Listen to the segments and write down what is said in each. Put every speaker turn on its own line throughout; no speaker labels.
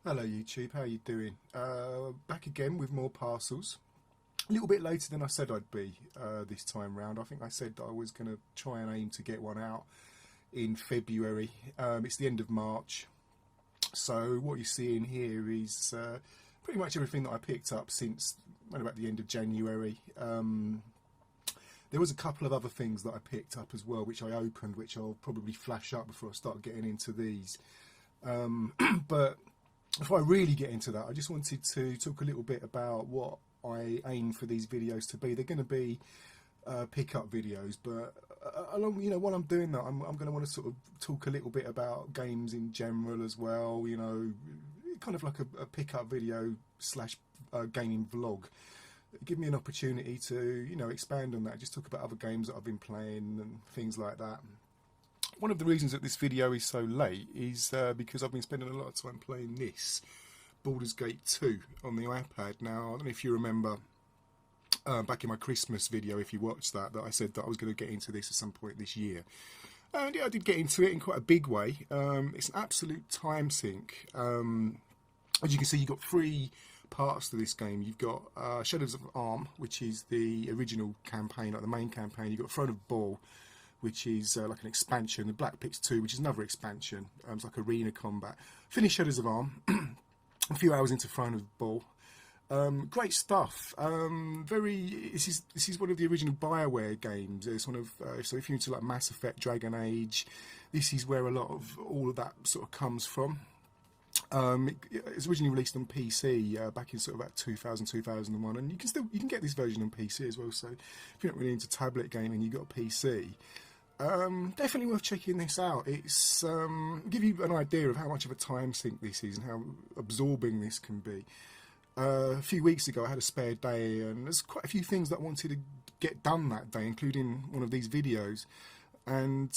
Hello YouTube, how you doing? Back again with more parcels. A little bit later than I said I'd be this time round. I think I said that I was going to try and aim to get one out in February. It's the end of March. So what you're seeing here is pretty much everything that I picked up since around about the end of January. There was a couple of other things that I picked up as well, which I opened, which I'll probably flash up before I start getting into these. But before I really get into that, I just wanted to talk a little bit about what I aim for these videos to be. They're going to be pick-up videos, but along, while I'm doing that, I'm going to want to sort of talk a little bit about games in general as well. Kind of like a pick-up video slash gaming vlog. Give me an opportunity to, expand on that. Just talk about other games that I've been playing and things like that. One of the reasons that this video is so late is because I've been spending a lot of time playing this, Baldur's Gate 2 on the iPad. Now, I don't know if you remember back in my Christmas video, if you watched that I said that I was going to get into this at some point this year. And yeah, I did get into it in quite a big way. It's an absolute time sink. As you can see, you've got three parts to this game. You've got Shadows of Arm, which is the original campaign, like the main campaign. You've got Throne of Ball, which is like an expansion, the Black Pits 2, which is another expansion. It's like arena combat. Finished Shadows of Arm, a few hours into Throne of Ball. Great stuff. This is one of the original BioWare games. It's one of so if you're into like Mass Effect, Dragon Age, this is where a lot of all of that sort of comes from. It was originally released on PC back in sort of about 2000, 2001, and you can get this version on PC as well. So if you're not really into tablet gaming, you've got a PC. Definitely worth checking this out. It's give you an idea of how much of a time sink this is and how absorbing this can be. A few weeks ago I had a spare day and there's quite a few things that I wanted to get done that day, including one of these videos, and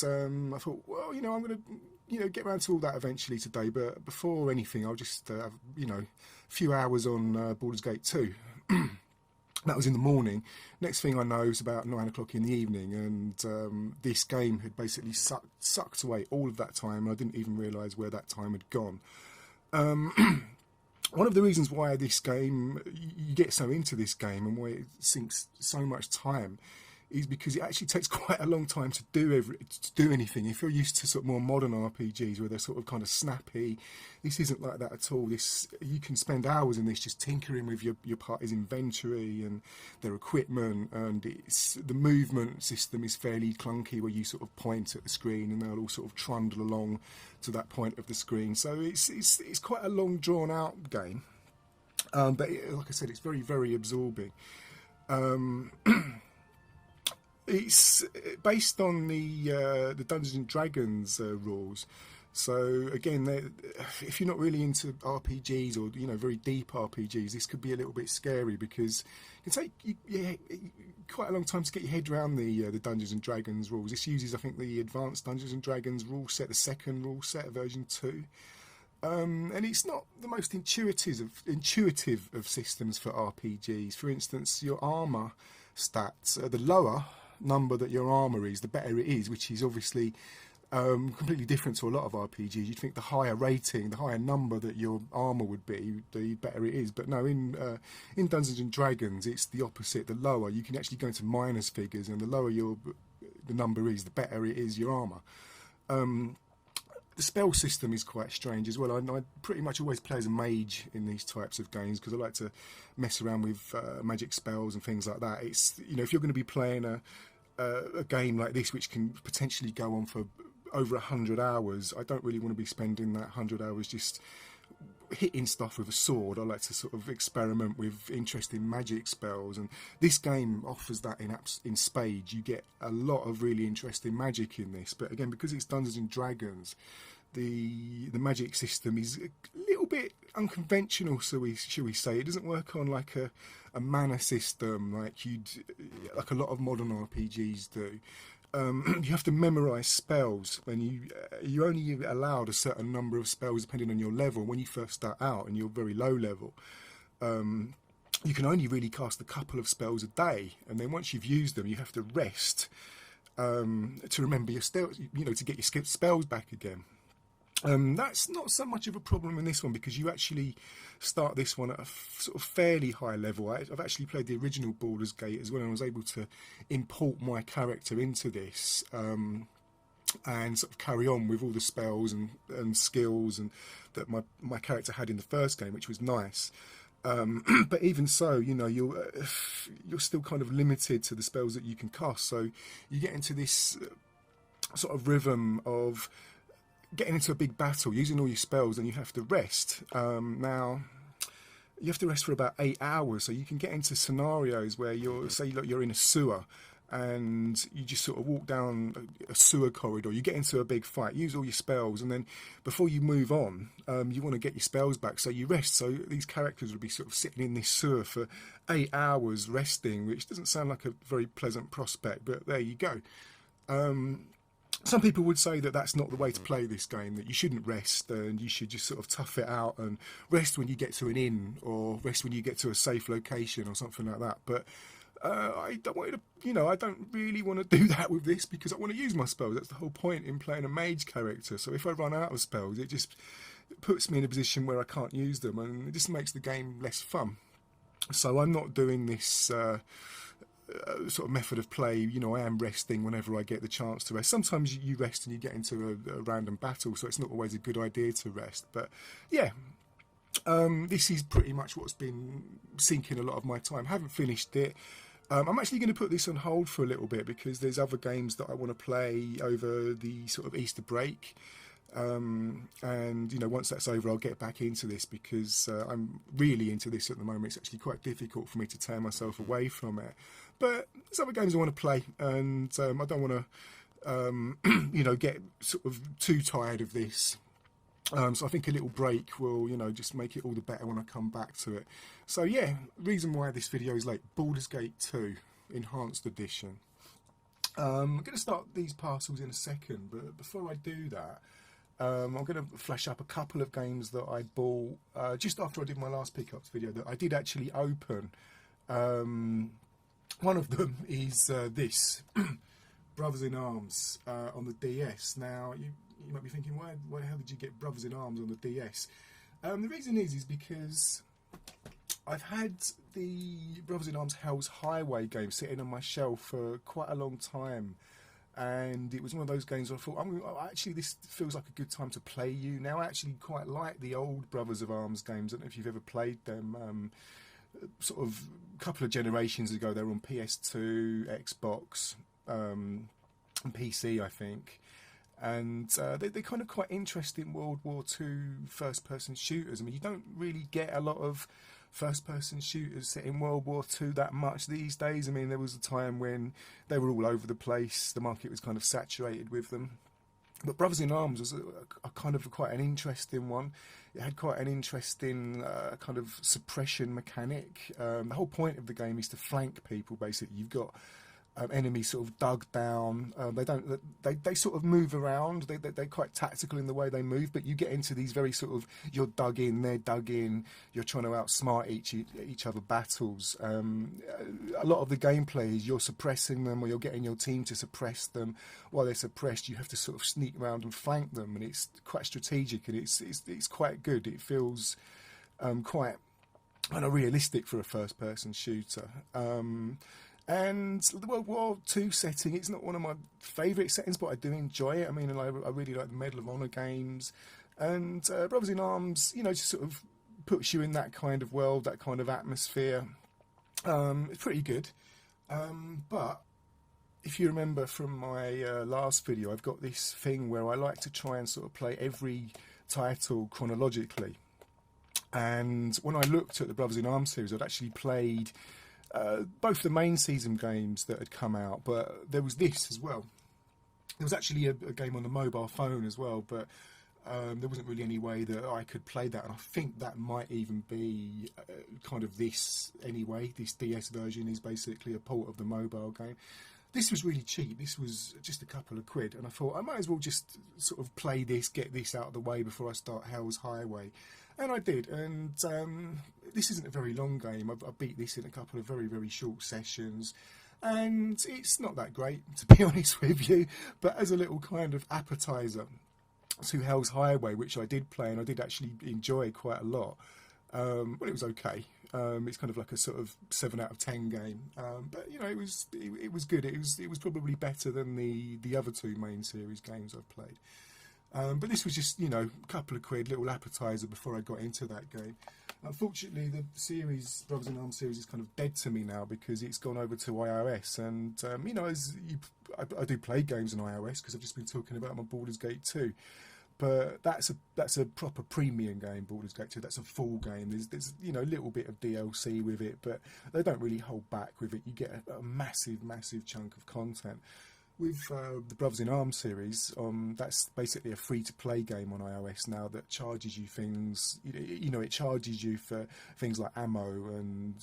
I thought, well, I'm going to get around to all that eventually today, but before anything I'll just have a few hours on Baldur's Gate 2. That was in the morning. Next thing I know, it's about 9 o'clock in the evening, and this game had basically sucked away all of that time, and I didn't even realise where that time had gone. One of the reasons why this game, you get so into this game and why it sinks so much time, is because it actually takes quite a long time to do anything. If you're used to sort of more modern RPGs where they're sort of kind of snappy, this isn't like that at all. You can spend hours in this just tinkering with your party's inventory and their equipment, and the movement system is fairly clunky where you sort of point at the screen and they'll all sort of trundle along to that point of the screen. So it's quite a long drawn out game, but like I said, it's very, very absorbing. It's based on the Dungeons and Dragons rules. So again, if you're not really into RPGs or very deep RPGs, this could be a little bit scary because it can take quite a long time to get your head around the Dungeons and Dragons rules. This uses, I think, the Advanced Dungeons and Dragons rule set, the second rule set, version 2. And it's not the most intuitive of systems for RPGs. For instance, your armor stats, the lower number that your armor is, the better it is, which is obviously completely different to a lot of RPGs. You'd think the higher rating, the higher number that your armor would be, the better it is. But no, in Dungeons and Dragons, it's the opposite. The lower, you can actually go into minus figures, and the lower the number is, the better it is your armor. The spell system is quite strange as well. I pretty much always play as a mage in these types of games because I like to mess around with magic spells and things like that. It's if you're going to be playing a game like this, which can potentially go on for over 100 hours, I don't really want to be spending that 100 hours just hitting stuff with a sword. I like to sort of experiment with interesting magic spells, and this game offers that in spades. You get a lot of really interesting magic in this, but again, because it's Dungeons and Dragons, the magic system is a little bit unconventional, shall we say. It doesn't work on like a mana system like a lot of modern RPGs do. You have to memorize spells, and you only allowed a certain number of spells depending on your level. When you first start out and you're very low level, you can only really cast a couple of spells a day, and then once you've used them, you have to rest to remember your spells, to get your spells back again. That's not so much of a problem in this one because you actually start this one at a sort of fairly high level. I've actually played the original Baldur's Gate as well, and I was able to import my character into this and sort of carry on with all the spells and skills and that my character had in the first game, which was nice. But even so, you know, you're still kind of limited to the spells that you can cast. So you get into this sort of rhythm of getting into a big battle, using all your spells, and you have to rest. Now, you have to rest for about 8 hours, so you can get into scenarios where you're in a sewer, and you just sort of walk down a sewer corridor. You get into a big fight, use all your spells, and then before you move on, you want to get your spells back, so you rest. So these characters will be sort of sitting in this sewer for 8 hours resting, which doesn't sound like a very pleasant prospect, but there you go. Some people would say that that's not the way to play this game, that you shouldn't rest and you should just sort of tough it out and rest when you get to an inn or rest when you get to a safe location or something like that. But I don't want to, you know, I don't really want to do that with this because I want to use my spells. That's the whole point in playing a mage character. So if I run out of spells, it just puts me in a position where I can't use them, and it just makes the game less fun. So I'm not doing this sort of method of play. You know, I am resting whenever I get the chance to rest. Sometimes you rest and you get into a random battle, so it's not always a good idea to rest. But yeah, this is pretty much what's been sinking a lot of my time. Haven't finished it. I'm actually going to put this on hold for a little bit because there's other games that I want to play over the sort of Easter break. And you know, once that's over, I'll get back into this because I'm really into this at the moment. It's actually quite difficult for me to tear myself away from it. But there's other games I want to play, and I don't want to, you know, get sort of too tired of this. So I think a little break will, you know, just make it all the better when I come back to it. So yeah, reason why this video is late: Baldur's Gate 2 Enhanced Edition. I'm going to start these parcels in a second, but before I do that, I'm going to flash up a couple of games that I bought just after I did my last pickups video that I did actually open. One of them is this, Brothers in Arms on the DS. Now, you might be thinking, why the hell did you get Brothers in Arms on the DS? The reason is because I've had the Brothers in Arms Hell's Highway game sitting on my shelf for quite a long time. And it was one of those games where I thought, actually, this feels like a good time to play you. Now, I actually quite like the old Brothers of Arms games. I don't know if you've ever played them. Sort of a couple of generations ago, they were on PS2, Xbox, and PC, I think. And they're kind of quite interesting World War II first-person shooters. I mean, you don't really get a lot of first-person shooters set in World War II that much these days. I mean, there was a time when they were all over the place. The market was kind of saturated with them. But Brothers in Arms was a kind of quite an interesting one. It had quite an interesting kind of suppression mechanic. The whole point of the game is to flank people, basically. You've got enemies sort of dug down. They sort of move around. They're quite tactical in the way they move, but you get into these very sort of, you're dug in, they're dug in, you're trying to outsmart each other battles. A lot of the gameplay is you're suppressing them, or you're getting your team to suppress them. While they're suppressed, you have to sort of sneak around and flank them, and it's quite strategic, and it's quite good. It feels quite kind of realistic for a first-person shooter. And the World War II setting, it's not one of my favourite settings, but I do enjoy it. I mean, I really like the Medal of Honor games. And Brothers in Arms, you know, just sort of puts you in that kind of world, that kind of atmosphere. It's pretty good. But if you remember from my last video, I've got this thing where I like to try and sort of play every title chronologically. And when I looked at the Brothers in Arms series, I'd actually played both the main season games that had come out, but there was this as well. There was actually a game on the mobile phone as well, but there wasn't really any way that I could play that, and I think that might even be kind of this anyway. This DS version is basically a port of the mobile game. This was really cheap. This was just a couple of quid, and I thought I might as well just sort of play this, get this out of the way before I start Hell's Highway. And I did, and this isn't a very long game. I beat this in a couple of very, very short sessions, and it's not that great, to be honest with you, but as a little kind of appetizer, to Hell's Highway, which I did play and I did actually enjoy quite a lot. Well, it was okay. It's kind of like a sort of 7 out of 10 game, but you know, it was good. It was probably better than the other two main series games I've played. But this was just, you know, a couple of quid, little appetizer before I got into that game. Unfortunately, the series, Brothers in Arms series, is kind of dead to me now because it's gone over to iOS. And, you know, I do play games on iOS because I've just been talking about my Baldur's Gate 2. But that's a proper premium game, Baldur's Gate 2. That's a full game. There's you know, a little bit of DLC with it, but they don't really hold back with it. You get a massive chunk of content. With the Brothers in Arms series, that's basically a free-to-play game on iOS now that charges you things. You know, it charges you for things like ammo, and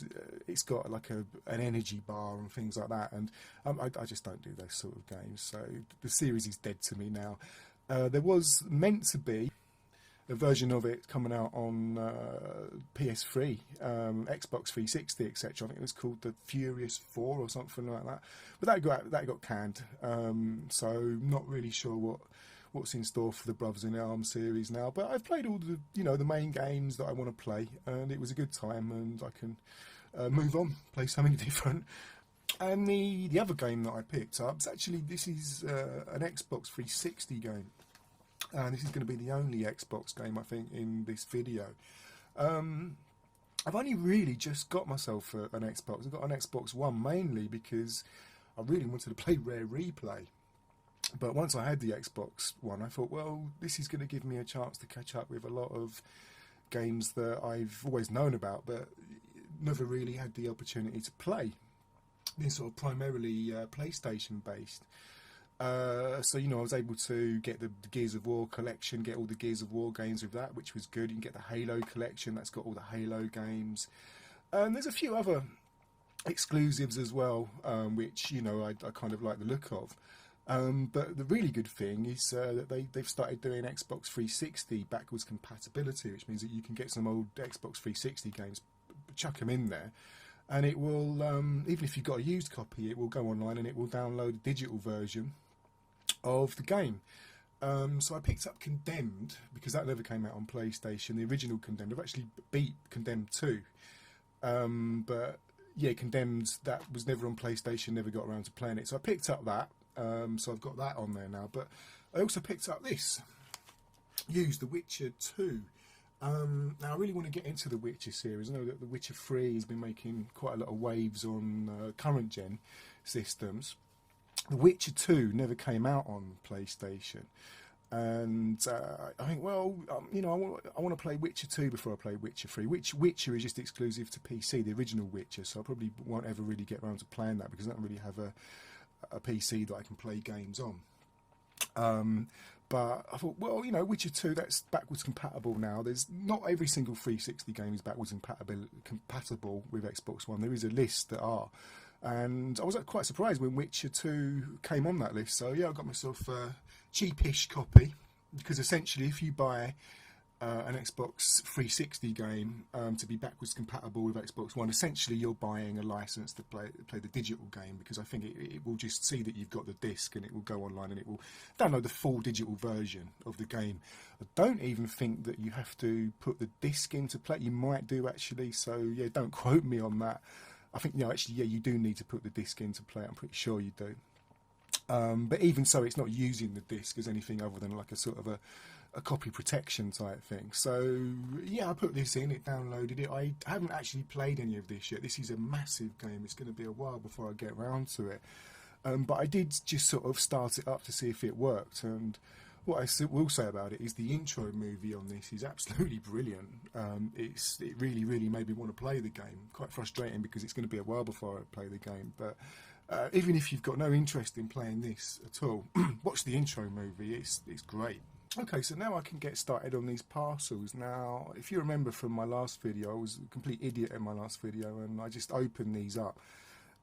it's got like an energy bar and things like that. And I just don't do those sort of games. So the series is dead to me now. There was meant to be a version of it coming out on PS3, Xbox 360, etc. I think it was called the Furious 4 or something like that. But that got canned. So not really sure what's in store for the Brothers in Arms series now. But I've played all the main games that I want to play, and it was a good time. And I can move on, play something different. And the other game that I picked up is actually, this is an Xbox 360 game. And this is going to be the only Xbox game, I think, in this video. I've only really just got myself an Xbox. I got an Xbox One mainly because I really wanted to play Rare Replay. But once I had the Xbox One, I thought, well, this is going to give me a chance to catch up with a lot of games that I've always known about but never really had the opportunity to play. They're sort of primarily PlayStation based. So, you know, I was able to get the Gears of War collection, get all the Gears of War games with that, which was good. You can get the Halo collection, that's got all the Halo games. There's a few other exclusives as well, which, you know, I kind of like the look of. But the really good thing is that they've started doing Xbox 360 backwards compatibility, which means that you can get some old Xbox 360 games, chuck them in there. And it will, even if you've got a used copy, it will go online and it will download a digital version of the game. So I picked up Condemned, because that never came out on PlayStation, the original Condemned. I've actually beat Condemned 2. But yeah, Condemned, that was never on PlayStation, never got around to playing it. So I picked up that, so I've got that on there now. But I also picked up this, used The Witcher 2. Now I really want to get into the Witcher series. I know that the Witcher 3 has been making quite a lot of waves on current gen systems. The Witcher 2 never came out on PlayStation, and I think, well, you know, I want to play Witcher 2 before I play Witcher 3. Witcher is just exclusive to PC, the original Witcher, so I probably won't ever really get around to playing that because I don't really have a PC that I can play games on. But I thought, well, you know, Witcher 2, that's backwards compatible now. There's not every single 360 game is backwards compatible with Xbox One. There is a list that are. And I was quite surprised when Witcher 2 came on that list. So, yeah, I got myself a cheapish copy. Because essentially, if you buy an Xbox 360 game to be backwards compatible with Xbox One, essentially you're buying a license to play the digital game, because I think it will just see that you've got the disc and it will go online and it will download the full digital version of the game. I don't even think that you have to put the disc into play. You might do actually, so yeah, don't quote me on that. I think, actually, yeah, you do need to put the disc into play. I'm pretty sure you do. But even so, it's not using the disc as anything other than like a sort of a copy protection type thing. So yeah, I put this in, it downloaded it. I haven't actually played any of this yet. This is a massive game. It's going to be a while before I get around to it. But I did just sort of start it up to see if it worked. And what I will say about it is the intro movie on this is absolutely brilliant. It really made me want to play the game. Quite frustrating because it's going to be a while before I play the game. But even if you've got no interest in playing this at all, watch the intro movie. It's great. Okay, so now I can get started on these parcels. Now, if you remember from my last video, I was a complete idiot in my last video, and I just opened these up.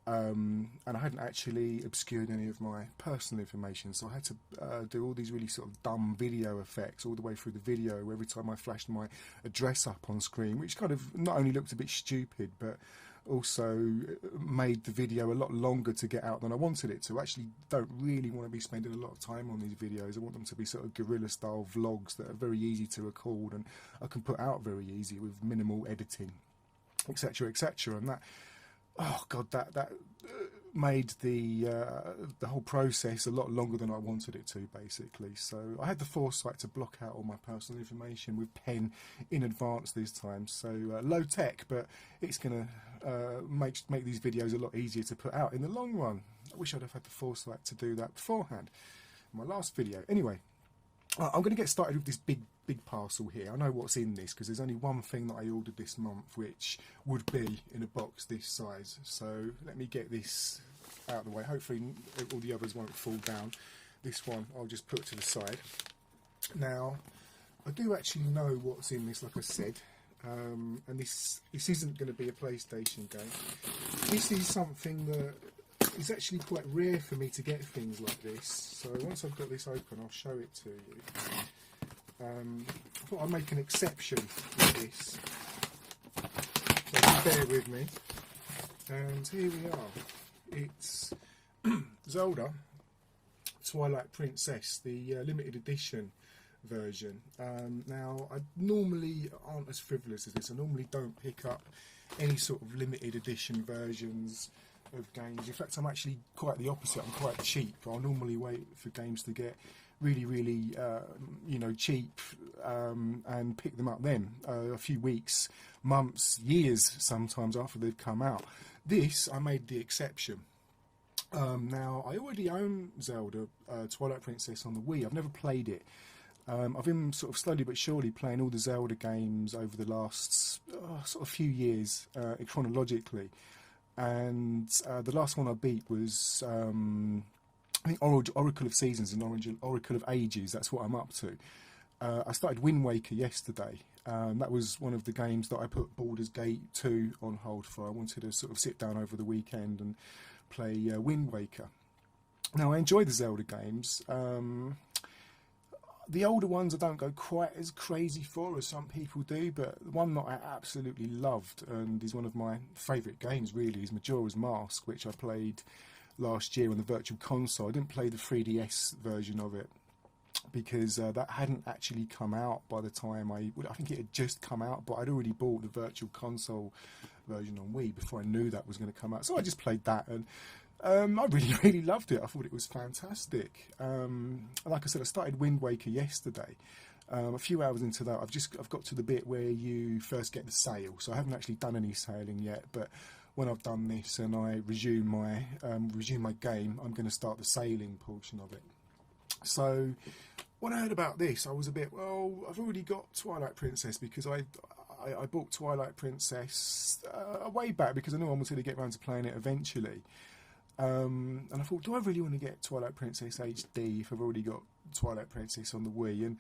And I hadn't actually obscured any of my personal information, so I had to do all these really sort of dumb video effects all the way through the video every time I flashed my address up on screen, which kind of not only looked a bit stupid, but also made the video a lot longer to get out than I wanted it to. I actually don't really want to be spending a lot of time on these videos. I want them to be sort of guerrilla style vlogs that are very easy to record and I can put out very easy with minimal editing, etc, etc. And that, oh god, that made the whole process a lot longer than I wanted it to, basically. So I had the foresight to block out all my personal information with pen in advance this time. So low tech, but it's going to make these videos a lot easier to put out in the long run. I wish I'd have had the foresight to do that beforehand. My last video. Anyway, I'm going to get started with this big parcel here. I know what's in this because there's only one thing that I ordered this month which would be in a box this size. So let me get this out of the way. Hopefully all the others won't fall down. This one I'll just put to the side. Now I do actually know what's in this, like I said, and this isn't going to be a PlayStation game. This is something that it's actually quite rare for me to get things like this. So once I've got this open, I'll show it to you. I thought I'd make an exception with this. So just bear with me. And here we are. It's Zelda Twilight Princess, the limited edition version. Now, I normally aren't as frivolous as this. I normally don't pick up any sort of limited edition versions of games. In fact, I'm actually quite the opposite. I'm quite cheap. I'll normally wait for games to get really you know, cheap and pick them up then a few weeks, months, years sometimes after they've come out. This, I made the exception. Now I already own Zelda Twilight Princess on the Wii. I've never played it. I've been sort of slowly but surely playing all the Zelda games over the last sort of few years chronologically. And the last one I beat was I think Oracle of Seasons and Oracle of Ages. That's what I'm up to. I started Wind Waker yesterday. That was one of the games that I put Baldur's Gate 2 on hold for. I wanted to sort of sit down over the weekend and play Wind Waker. Now, I enjoy the Zelda games. The older ones I don't go quite as crazy for as some people do, but the one that I absolutely loved and is one of my favourite games really is Majora's Mask, which I played last year on the Virtual Console. I didn't play the 3DS version of it because that hadn't actually come out by the time I think it had just come out, but I'd already bought the Virtual Console version on Wii before I knew that was going to come out. So I just played that and I really loved it. I thought it was fantastic. Like I said, I started Wind Waker yesterday. A few hours into that, I've got to the bit where you first get the sail. So I haven't actually done any sailing yet, but when I've done this and I resume my game, I'm going to start the sailing portion of it. So when I heard about this, I was a bit, well, I've already got Twilight Princess because I bought Twilight Princess way back because I knew I wanted to get around to playing it eventually. And I thought, do I really want to get Twilight Princess HD if I've already got Twilight Princess on the Wii? And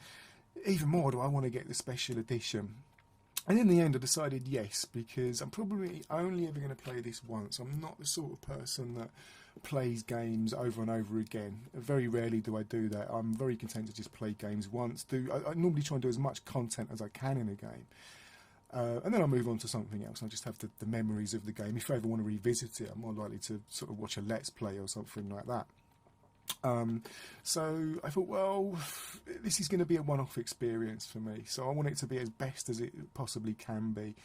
even more, do I want to get the special edition? And in the end I decided yes, because I'm probably only ever going to play this once. I'm not the sort of person that plays games over and over again. Very rarely do I do that. I'm very content to just play games once. I normally try and do as much content as I can in a game. And then I move on to something else. I just have the memories of the game. If I ever want to revisit it, I'm more likely to sort of watch a Let's Play or something like that. So I thought, well, this is going to be a one-off experience for me. So I want it to be as best as it possibly can be.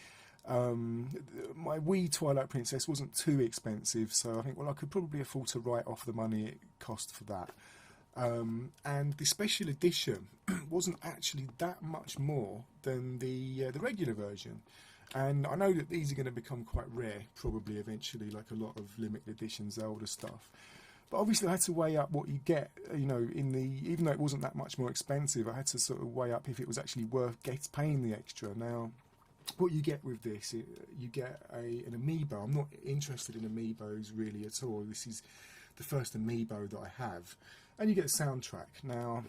My Wii Twilight Princess wasn't too expensive, so I think, well, I could probably afford to write off the money it cost for that. And the special edition wasn't actually that much more than the regular version. And I know that these are going to become quite rare, probably eventually, like a lot of limited edition Zelda stuff. But obviously I had to weigh up what you get, you know, even though it wasn't that much more expensive, I had to sort of weigh up if it was actually worth paying the extra. Now, what you get with this, you get an amiibo. I'm not interested in amiibos really at all. This is the first amiibo that I have. And you get a soundtrack. Now,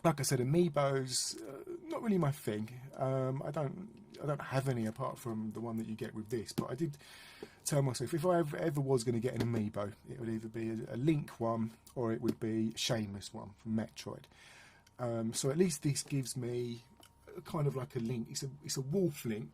like I said, amiibos, not really my thing. I don't have any apart from the one that you get with this, but I did tell myself if I ever was going to get an amiibo, it would either be a Link one or it would be a Shamus one from Metroid. So at least this gives me kind of like a Link. It's a waffling,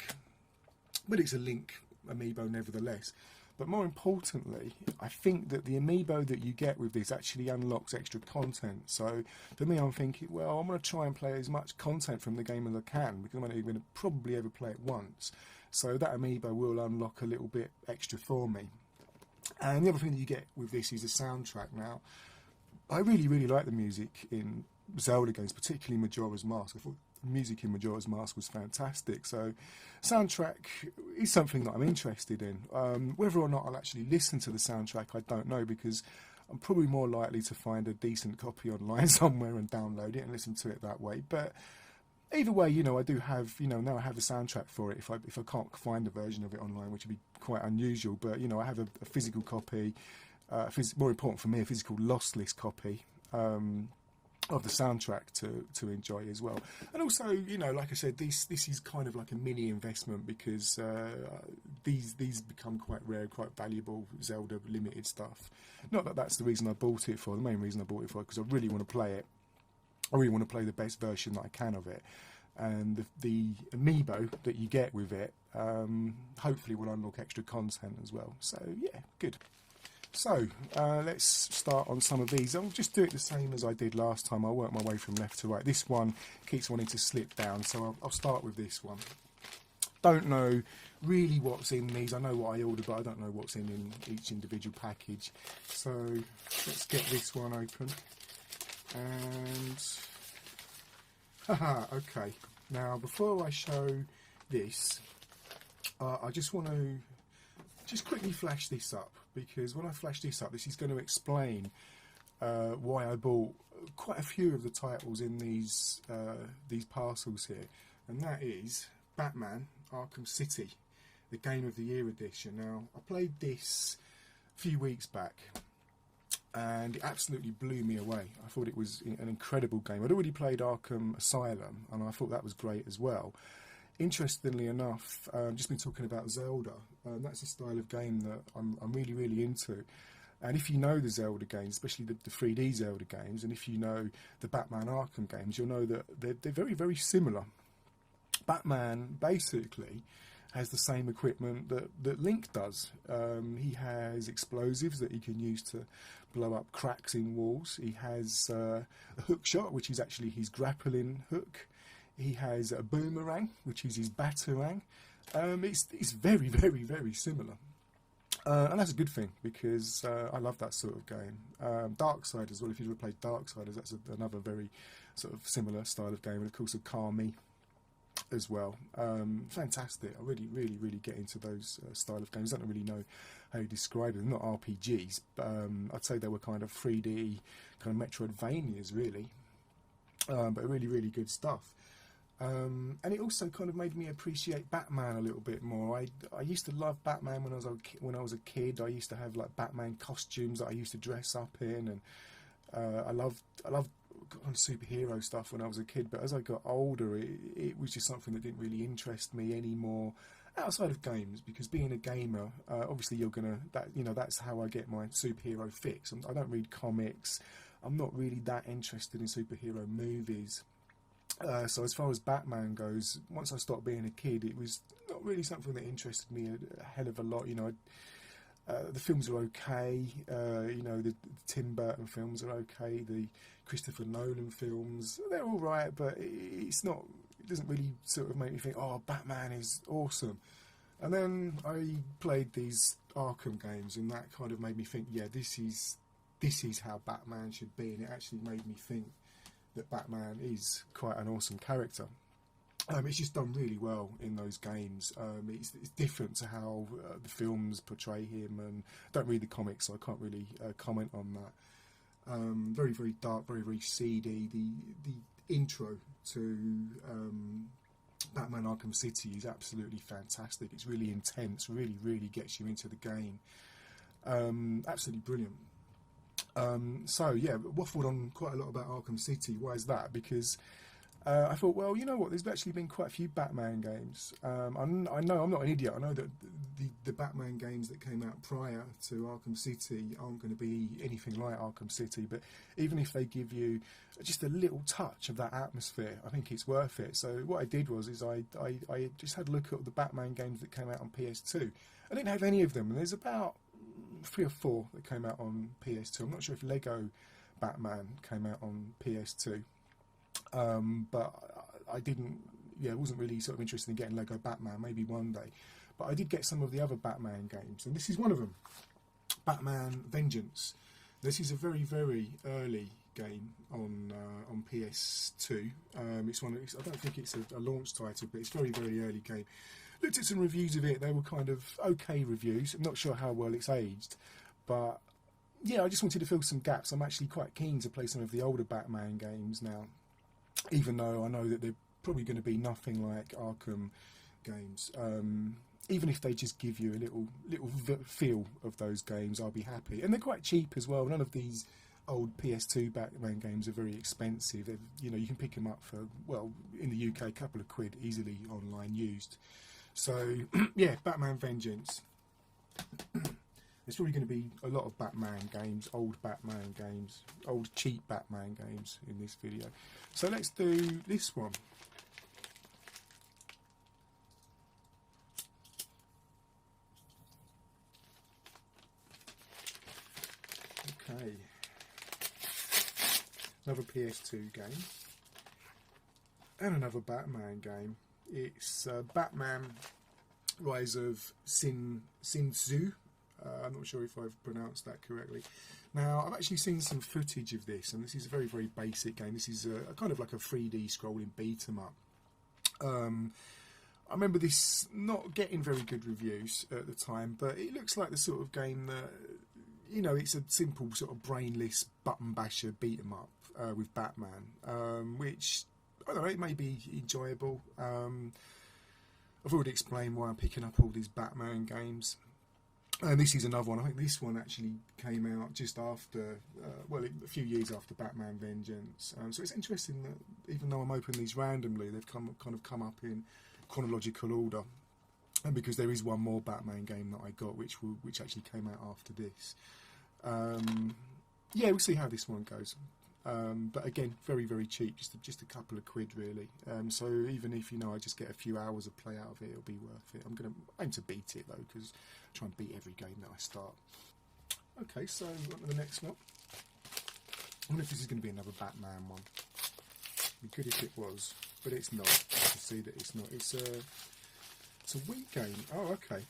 but it's a Link amiibo nevertheless. But more importantly, I think that the amiibo that you get with this actually unlocks extra content. So for me, I'm thinking, well, I'm going to try and play as much content from the game as I can, because I'm only going to probably ever play it once. So that amiibo will unlock a little bit extra for me. And the other thing that you get with this is a soundtrack. Now, I really, really like the music in Zelda games, particularly Majora's Mask. I thought the music in Majora's Mask was fantastic. So soundtrack is something that I'm interested in. Whether or not I'll actually listen to the soundtrack, I don't know, because I'm probably more likely to find a decent copy online somewhere and download it and listen to it that way. But either way, you know, I do have, you know, now I have a soundtrack for it if I can't find a version of it online, which would be quite unusual. But, you know, I have a physical copy, more important for me, a physical lossless copy of the soundtrack to enjoy as well. And also, you know, like I said, this is kind of like a mini investment, because these become quite rare, quite valuable Zelda limited stuff. Not that that's the reason I bought it for. The main reason I bought it for, because I really want to play it. I really want to play the best version that I can of it, and the amiibo that you get with it hopefully will unlock extra content as well. So yeah, good. So let's start on some of these. I'll just do it the same as I did last time. I'll work my way from left to right. This one keeps wanting to slip down, so I'll start with this one. Don't know really what's in these. I know what I ordered, but I don't know what's in each individual package. So let's get this one open. And haha, okay. Now, before I show this, I just want to just quickly flash this up, because when I flash this up, this is going to explain why I bought quite a few of the titles in these parcels here, and that is Batman Arkham City, the Game of the Year edition. Now, I played this a few weeks back, and it absolutely blew me away. I thought it was an incredible game. I'd already played Arkham Asylum, and I thought that was great as well. Interestingly enough, just been talking about Zelda, and that's a style of game that I'm really, really into. And if you know the Zelda games, especially the 3D Zelda games, and if you know the Batman Arkham games, you'll know that they're very, very similar. Batman basically has the same equipment that Link does. He has explosives that he can use to blow up cracks in walls. He has a hook shot, which is actually his grappling hook. He has a boomerang, which is his batarang. It's very, very, very similar. And that's a good thing, because I love that sort of game. Darkseid as well, if you've ever played Darksiders, that's another very sort of similar style of game. And of course, Okami as well. Fantastic. I really, really, really get into those style of games. I don't really know how you describe them. Not RPGs, but I'd say they were kind of 3D, kind of Metroidvanias, really. But really, really good stuff. And it also kind of made me appreciate Batman a little bit more. I used to love Batman when I was a kid. I used to have like Batman costumes that I used to dress up in, and I loved kind of superhero stuff when I was a kid. But as I got older, it was just something that didn't really interest me anymore outside of games, because being a gamer, obviously that's how I get my superhero fix. I don't read comics. I'm not really that interested in superhero movies. So as far as Batman goes, once I stopped being a kid, it was not really something that interested me a hell of a lot. You know, the films are okay. You know, the Tim Burton films are okay. The Christopher Nolan films, they're all right, but it's not. It doesn't really sort of make me think, oh, Batman is awesome. And then I played these Arkham games, and that kind of made me think, yeah, this is how Batman should be, and it actually made me think that Batman is quite an awesome character. It's just done really well in those games. It's different to how the films portray him, and I don't read the comics, so I can't really comment on that. Very, very dark, very, very seedy. The intro to Batman Arkham City is absolutely fantastic. It's really intense, really, really gets you into the game. Absolutely brilliant. So yeah, waffled on quite a lot about Arkham City. Why is that? Because I thought, well, you know what? There's actually been quite a few Batman games. I know I'm not an idiot. I know that the Batman games that came out prior to Arkham City aren't going to be anything like Arkham City. But even if they give you just a little touch of that atmosphere, I think it's worth it. So what I did was I just had a look at the Batman games that came out on PS2. I didn't have any of them, and there's about 3 or 4 that came out on PS2. I'm not sure if Lego Batman came out on PS2. But I didn't, wasn't really sort of interested in getting Lego Batman, maybe one day. But I did get some of the other Batman games, and this is one of them, Batman Vengeance. This is a very, very early game on PS2. It's one. I don't think it's a launch title, but it's a very, very early game. Looked at some reviews of it. They were kind of okay reviews. I'm not sure how well it's aged, but yeah, I just wanted to fill some gaps. I'm actually quite keen to play some of the older Batman games now, even though I know that they're probably going to be nothing like Arkham games. Even if they just give you a little feel of those games, I'll be happy. And they're quite cheap as well. None of these old PS2 Batman games are very expensive. You can pick them up for, well, in the UK, a couple of quid easily online used. So, yeah, Batman Vengeance. There's probably going to be a lot of Batman games, old Batman games, old cheap Batman games in this video. So let's do this one. Okay. Another PS2 game. And another Batman game. It's Batman Rise of Sin Tzu. I'm not sure if I've pronounced that correctly. Now, I've actually seen some footage of this, and this is a very, very basic game. This is a kind of like a 3D scrolling beat 'em up. I remember this not getting very good reviews at the time, but it looks like the sort of game that, it's a simple sort of brainless button basher beat 'em up with Batman, which, I don't know, it may be enjoyable. I've already explained why I'm picking up all these Batman games. And this is another one. I think this one actually came out just after, a few years after Batman Vengeance. So it's interesting that even though I'm opening these randomly, they've kind of come up in chronological order. And because there is one more Batman game that I got, which actually came out after this. We'll see how this one goes. But again, very, very cheap, just a couple of quid really. So even if I just get a few hours of play out of it, it'll be worth it. I'm going to aim to beat it though, because I try and beat every game that I start. Okay, so on to the next one. I wonder if this is going to be another Batman one. It'd be good if it was, but it's not. I can see that it's not. It's a Wii game. Oh, okay.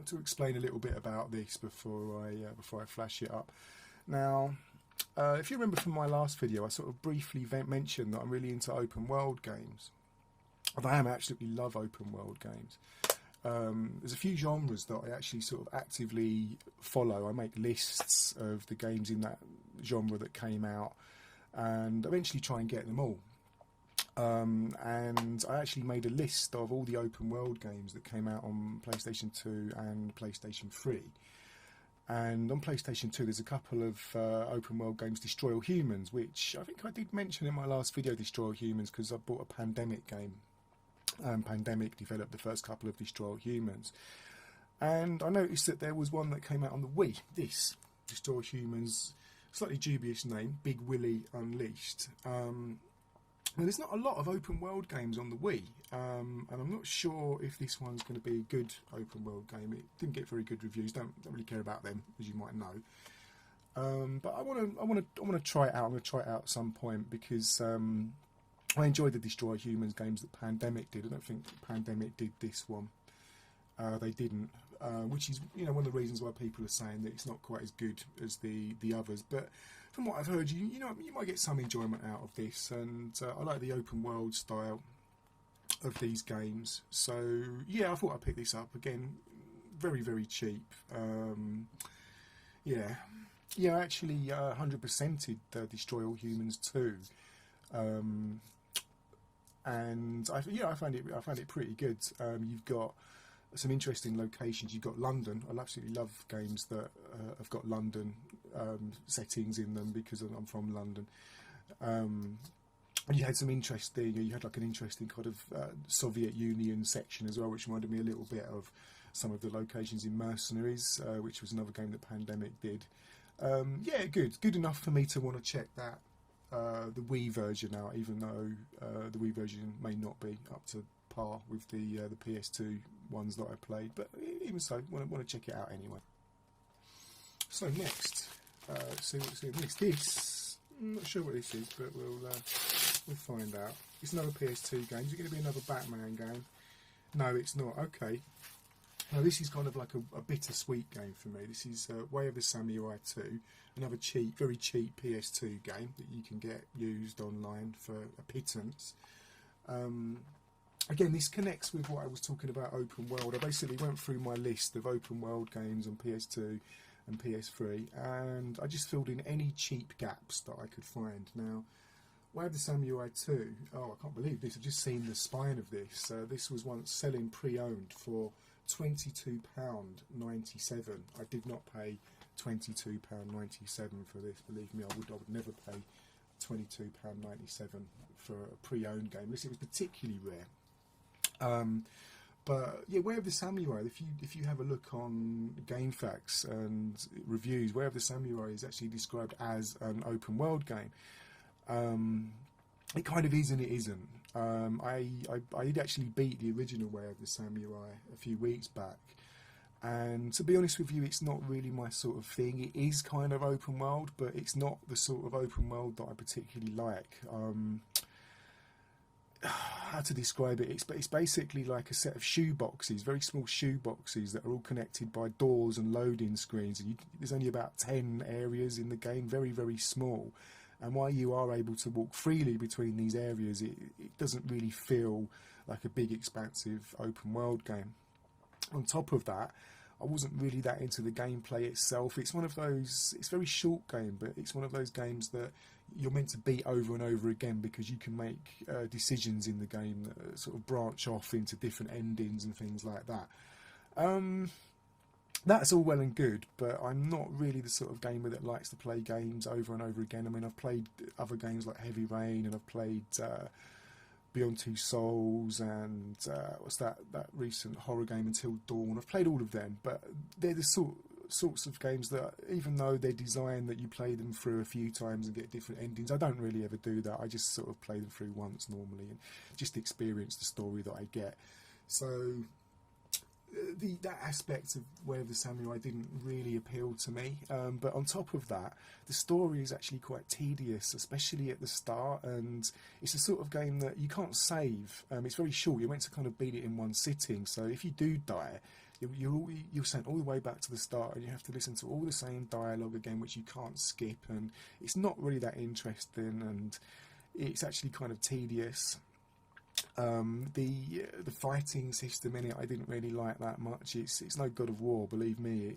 To explain a little bit about this before I flash it up. Now, if you remember from my last video, I sort of briefly mentioned that I'm really into open world games. I absolutely love open world games. There's a few genres that I actually sort of actively follow. I make lists of the games in that genre that came out and eventually try and get them all. And I actually made a list of all the open world games that came out on PlayStation 2 and PlayStation 3. And on PlayStation 2 there's a couple of open world games, Destroy All Humans, which I think I did mention in my last video, Destroy All Humans, because I bought a Pandemic game. Pandemic developed the first couple of Destroy All Humans. And I noticed that there was one that came out on the Wii, this, Destroy All Humans, slightly dubious name, Big Willy Unleashed. Now, there's not a lot of open world games on the Wii, and I'm not sure if this one's going to be a good open world game. It didn't get very good reviews. Don't really care about them, as you might know. But I want to try it out. I'm going to try it out at some point because I enjoyed the Destroy Humans games that Pandemic did. I don't think Pandemic did this one. They didn't, which is one of the reasons why people are saying that it's not quite as good as the others. But from what I've heard, you might get some enjoyment out of this, and I like the open world style of these games. So yeah, I thought I'd pick this up again. Very, very cheap. I actually 100%ed Destroy All Humans 2. And I found it pretty good. You've got some interesting locations. You've got London. I absolutely love games that have got London settings in them because I'm from London. And you had some interesting, you had like an interesting kind of Soviet Union section as well, which reminded me a little bit of some of the locations in Mercenaries, which was another game that Pandemic did. Yeah, good enough for me to want to check that the Wii version out, even though the Wii version may not be up to par with the PS2 ones that I played, but even so, want to check it out anyway. So next, see what's next. This, I'm not sure what this is, but we'll find out. It's another PS2 game. Is it going to be another Batman game? No, it's not. Okay. Now this is kind of like a bittersweet game for me. This is Way of the Samurai 2, another cheap, very cheap PS2 game that you can get used online for a pittance. Again, this connects with what I was talking about open world. I basically went through my list of open world games on PS2 and PS3, and I just filled in any cheap gaps that I could find. Now, Way of the Samurai 2, oh, I can't believe this. I've just seen the spine of this. This was once selling pre-owned for £22.97. I did not pay £22.97 for this. Believe me, I would never pay £22.97 for a pre-owned game. This, it was particularly rare. But yeah, Way of the Samurai, if you have a look on GameFAQs and reviews, Way of the Samurai is actually described as an open world game. It kind of is and it isn't. I did actually beat the original Way of the Samurai a few weeks back, and to be honest with you, it's not really my sort of thing. It is kind of open world, but it's not the sort of open world that I particularly like. How to describe it? It's basically like a set of shoe boxes, very small shoe boxes that are all connected by doors and loading screens. And there's only about 10 areas in the game, very, very small. And while you are able to walk freely between these areas, it doesn't really feel like a big, expansive open world game. On top of that, I wasn't really that into the gameplay itself. It's one of those, it's a very short game, but it's one of those games that you're meant to beat over and over again because you can make decisions in the game that sort of branch off into different endings and things like that. That's all well and good, but I'm not really the sort of gamer that likes to play games over and over again. I mean, I've played other games like Heavy Rain, and I've played Beyond Two Souls, and what's that recent horror game, Until Dawn. I've played all of them, but they're the sorts of games that, even though they're designed that you play them through a few times and get different endings, I don't really ever do that. I just sort of play them through once normally and just experience the story that I get. So that aspect of Way of the Samurai didn't really appeal to me, but on top of that, the story is actually quite tedious, especially at the start, and it's a sort of game that you can't save. It's very short. You're meant to kind of beat it in one sitting, so if you do die, you're sent all the way back to the start, and you have to listen to all the same dialogue again, which you can't skip, and it's not really that interesting, and it's actually kind of tedious. The fighting system in it I didn't really like that much. It's no God of War, believe me.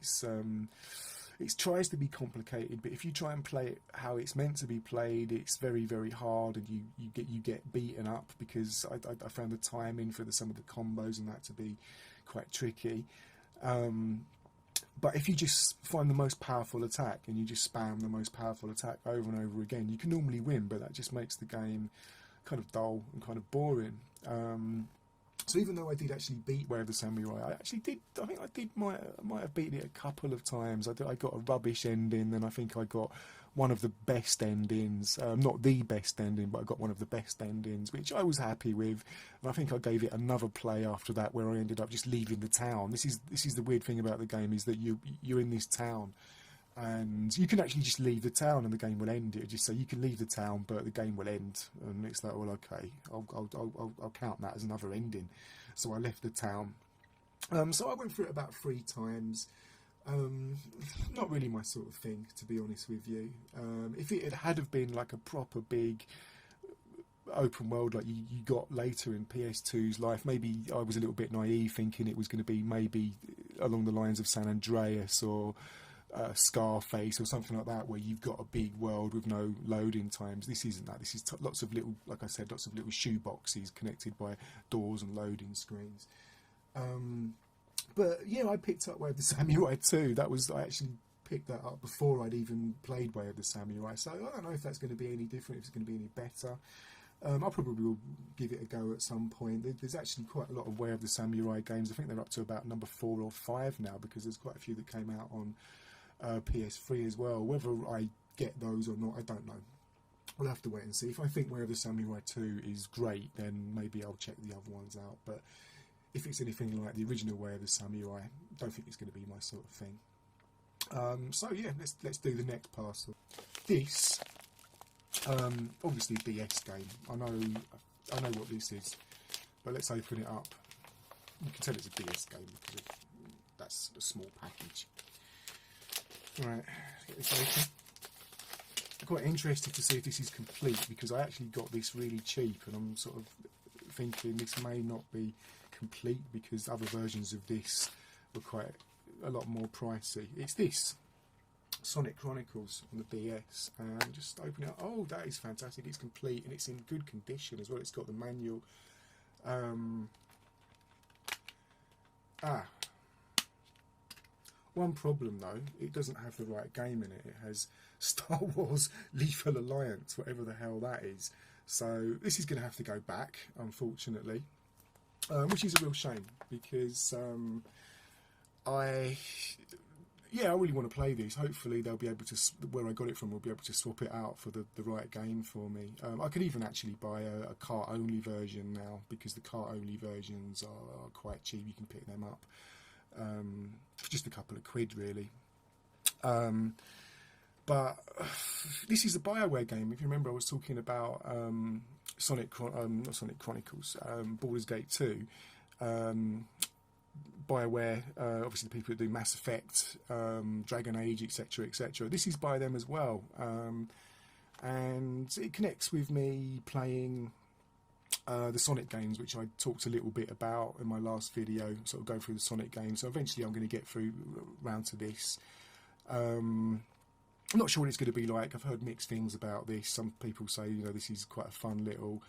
It tries to be complicated, but if you try and play it how it's meant to be played, it's very, very hard, and you get beaten up, because I found the timing for some of the combos and that to be quite tricky. But if you just find the most powerful attack and you just spam the most powerful attack over and over again, you can normally win, but that just makes the game kind of dull and kind of boring. So even though I did actually beat Way of the Samurai, I think I might have beaten it a couple of times. I got a rubbish ending, and I think I got one of the best endings. Not the best ending, but I got one of the best endings, which I was happy with. And I think I gave it another play after that, where I ended up just leaving the town. This is the weird thing about the game, is that you're in this town, and you can actually just leave the town and the game will end. It just say you can leave the town, but the game will end. And it's like, well, okay, I'll count that as another ending. So I left the town. So I went through it about 3 times. Not really my sort of thing, to be honest with you. If it had have been like a proper big open world like you got later in PS2's life, maybe I was a little bit naive, thinking it was going to be maybe along the lines of San Andreas or Scarface or something like that, where you've got a big world with no loading times. This isn't that. This is lots of little, like I said, lots of little shoe boxes connected by doors and loading screens. But yeah, I picked up Way of the Samurai 2. I actually picked that up before I'd even played Way of the Samurai, so I don't know if that's going to be any different, if it's going to be any better. I probably will give it a go at some point. There's actually quite a lot of Way of the Samurai games. I think they're up to about number 4 or 5 now, because there's quite a few that came out on PS3 as well. Whether I get those or not, I don't know. We'll have to wait and see. If I think Way of the Samurai 2 is great, then maybe I'll check the other ones out. But if it's anything like the original Way of the Samurai, I don't think it's going to be my sort of thing. So yeah, let's do the next parcel. This, obviously DS game. I know what this is, but let's open it up. You can tell it's a DS game because that's a small package. Right, get this open. I'm quite interested to see if this is complete, because I actually got this really cheap, and I'm sort of thinking this may not be complete because other versions of this were quite a lot more pricey. It's this Sonic Chronicles on the DS, and just open it up. Oh, that is fantastic. It's complete and it's in good condition as well. It's got the manual. One problem though, it doesn't have the right game in it. It has Star Wars Lethal Alliance, whatever the hell that is. So this is going to have to go back, unfortunately, which is a real shame, because I really want to play these. Hopefully they'll be able to, where I got it from, will be able to swap it out for the right game for me. I could even actually buy a cart-only version now, because the cart-only versions are quite cheap. You can pick them up for just a couple of quid, really. But this is a BioWare game. If you remember, I was talking about not Sonic Chronicles, Baldur's Gate 2. BioWare, obviously the people that do Mass Effect, Dragon Age, etc., etc. This is by them as well, and it connects with me playing the Sonic games, which I talked a little bit about in my last video. Sort of go through the Sonic games. So eventually, I'm going to get round to this. I'm not sure what it's going to be like. I've heard mixed things about this. Some people say, this is quite a fun little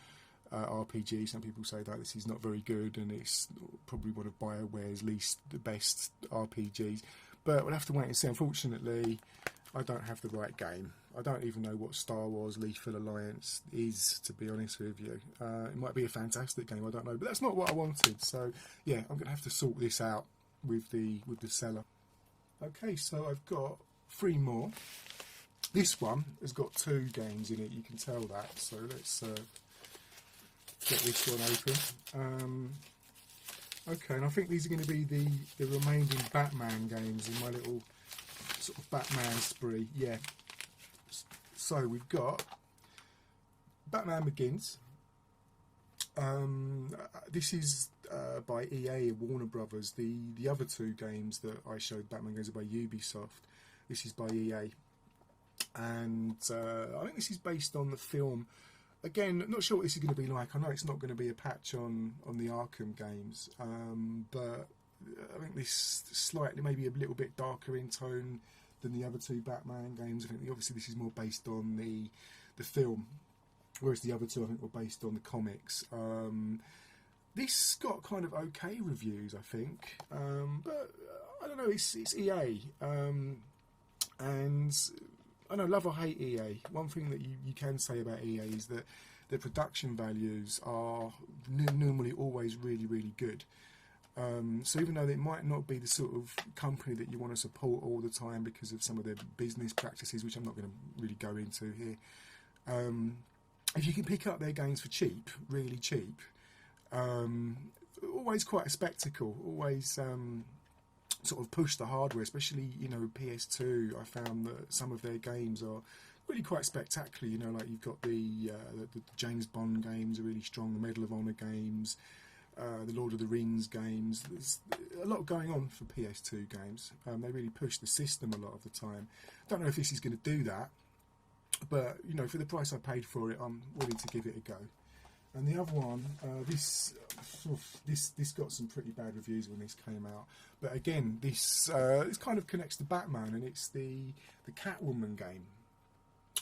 RPG. Some people say that this is not very good, and it's probably one of BioWare's least the best RPGs. But we'll have to wait and see. Unfortunately, I don't have the right game. I don't even know what Star Wars Lethal Alliance is, to be honest with you. It might be a fantastic game, I don't know, but that's not what I wanted. So yeah, I'm going to have to sort this out with the seller. Okay, so I've got 3 more. This one has got 2 games in it, you can tell that. So let's get this one open. Okay, and I think these are going to be the remaining Batman games in my little sort of Batman spree. Yeah. So we've got Batman Begins. This is by EA, Warner Brothers. The other 2 games that I showed, Batman games, are by Ubisoft. This is by EA, and I think this is based on the film. Again, not sure what this is going to be like. I know it's not going to be a patch on the Arkham games, but I think this slightly, maybe a little bit darker in tone than the other 2 Batman games. I think obviously this is more based on the film, whereas the other 2 I think were based on the comics. This got kind of okay reviews, I think, but I don't know. It's EA, and I know, love or hate EA. One thing that you can say about EA is that their production values are normally always really, really good. So even though they might not be the sort of company that you want to support all the time because of some of their business practices, which I'm not going to really go into here, if you can pick up their games for cheap, really cheap, always quite a spectacle, always sort of push the hardware, especially PS2. I found that some of their games are really quite spectacular. Like you've got the James Bond games are really strong, the Medal of Honor games, the Lord of the Rings games. There's a lot going on for PS2 games. They really push the system a lot of the time. Don't know if this is going to do that, but for the price I paid for it, I'm willing to give it a go. And the other one, this got some pretty bad reviews when this came out. But again, this kind of connects to Batman, and it's the Catwoman game.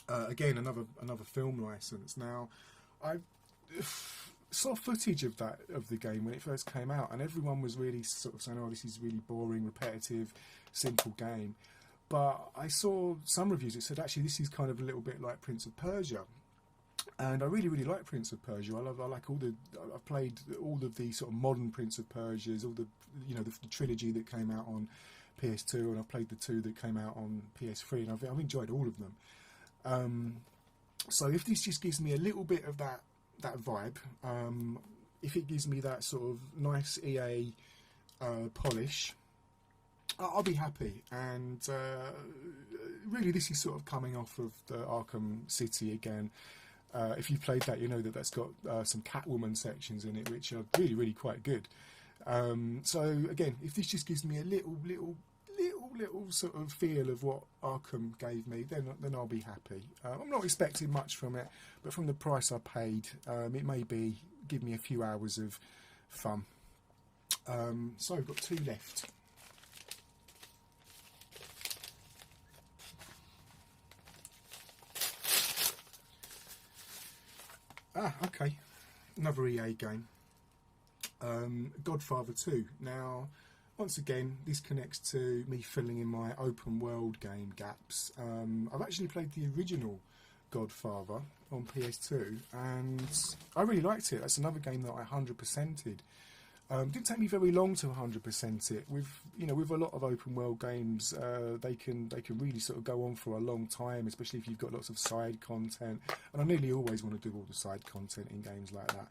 Again, another film license. Now, I saw footage of the game when it first came out, and everyone was really sort of saying, "Oh, this is really boring, repetitive, simple game." but I saw some reviews that said actually this is kind of a little bit like Prince of Persia. And I really, really like Prince of Persia. I like I've played all of the sort of modern Prince of Persias, all the, the trilogy that came out on PS2, and I've played the two that came out on PS3, and I've enjoyed all of them. So if this just gives me a little bit of that vibe, if it gives me that sort of nice EA polish, I'll be happy. And really, this is sort of coming off of the Arkham City again. If you've played that, you know that that's got some Catwoman sections in it, which are really, really quite good. So again, if this just gives me a little sort of feel of what Arkham gave me, then I'll be happy. I'm not expecting much from it, but from the price I paid, it may give me a few hours of fun. So I've got 2 left. Okay, another EA game. Godfather 2. Now, once again, this connects to me filling in my open world game gaps. I've actually played the original Godfather on PS2, and I really liked it. That's another game that I 100%ed. Didn't take me very long to 100% it. With a lot of open world games, they can really sort of go on for a long time, especially if you've got lots of side content. And I nearly always want to do all the side content in games like that.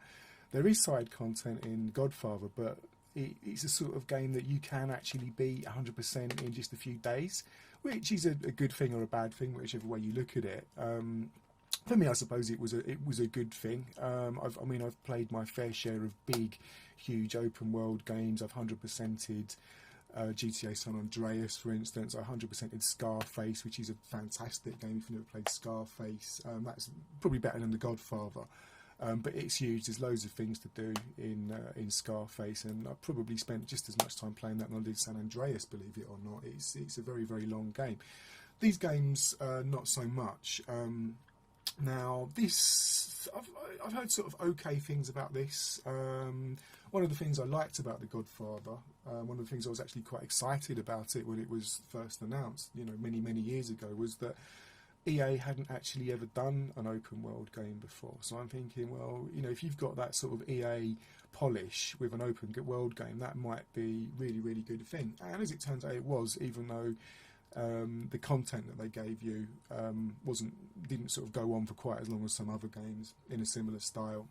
There is side content in Godfather, but it's a sort of game that you can actually beat 100% in just a few days, which is a good thing or a bad thing, whichever way you look at it. For me, I suppose it was a good thing. I've played my fair share of big, huge open world games. I've 100%ed GTA San Andreas, for instance. I 100%ed Scarface, which is a fantastic game if you've never played Scarface. That's probably better than The Godfather. But it's huge. There's loads of things to do in Scarface, and I probably spent just as much time playing that than I did San Andreas, believe it or not. It's a very, very long game. These games, not so much. Now, this I've heard sort of okay things about this. One of the things I liked about The Godfather, one of the things I was actually quite excited about it when it was first announced, many, many years ago, was that EA hadn't actually ever done an open world game before. So I'm thinking, well, if you've got that sort of EA polish with an open world game, that might be really, really good thing. And as it turns out, it was, even though the content that they gave you didn't sort of go on for quite as long as some other games in a similar style.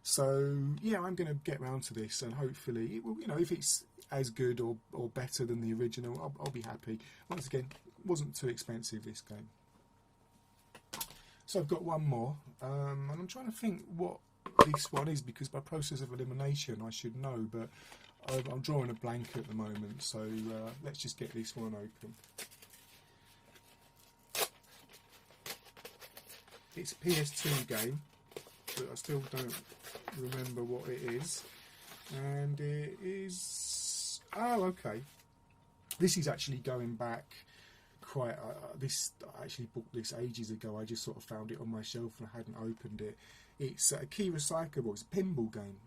So yeah, I'm going to get round to this, and hopefully it will, if it's as good or better than the original, I'll be happy. Once again, wasn't too expensive, this game. So I've got one more, and I'm trying to think what this one is, because by process of elimination I should know, but I'm drawing a blank at the moment, so let's just get this one open. It's a PS2 game, but I still don't remember what it is. And it is... Oh, okay. This is actually going back quite... I actually bought this ages ago. I just sort of found it on my shelf and I hadn't opened it. It's a key recyclable. It's a pinball game.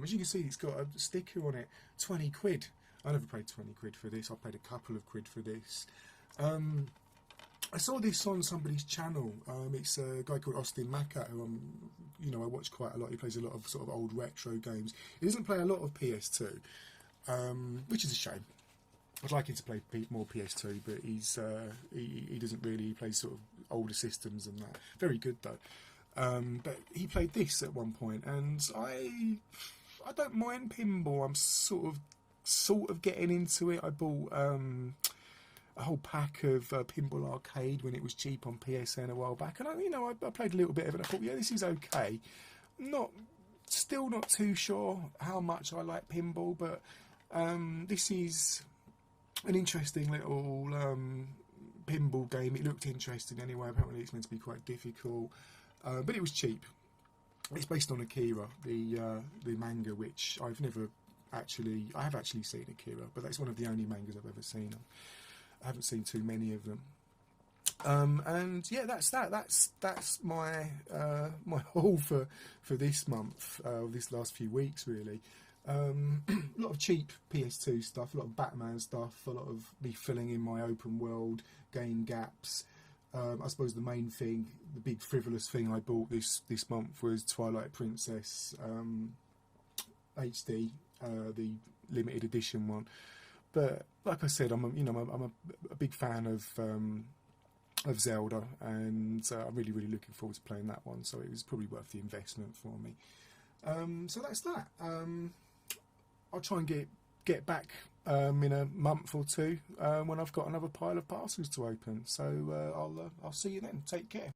As you can see, it's got a sticker on it, 20 quid. I never paid 20 quid for this. I paid a couple of quid for this. I saw this on somebody's channel. It's a guy called Austin Macat, who I watch quite a lot. He plays a lot of sort of old retro games. He doesn't play a lot of PS2, which is a shame. I'd like him to play more PS2, but he doesn't really. He plays sort of older systems and that. Very good though. But he played this at one point, and I don't mind pinball. I'm sort of getting into it. I bought a whole pack of Pinball Arcade when it was cheap on PSN a while back, and I played a little bit of it. I thought, yeah, this is okay. Still not too sure how much I like pinball, but this is an interesting little pinball game. It looked interesting anyway. Apparently, it's meant to be quite difficult. But it was cheap. It's based on Akira, the manga, which I have actually seen Akira, but that's one of the only mangas I've ever seen. I haven't seen too many of them. And yeah, that's that. That's my my haul for this month, this last few weeks really. A lot of cheap PS2 stuff, a lot of Batman stuff, a lot of me filling in my open world game gaps. I suppose the main thing, the big frivolous thing I bought this month was Twilight Princess HD, the limited edition one. But like I said, I'm a big fan of Zelda, and I'm really looking forward to playing that one. So it was probably worth the investment for me. So that's that. I'll try and get back in a month or two when I've got another pile of parcels to open. So I'll see you then. Take care.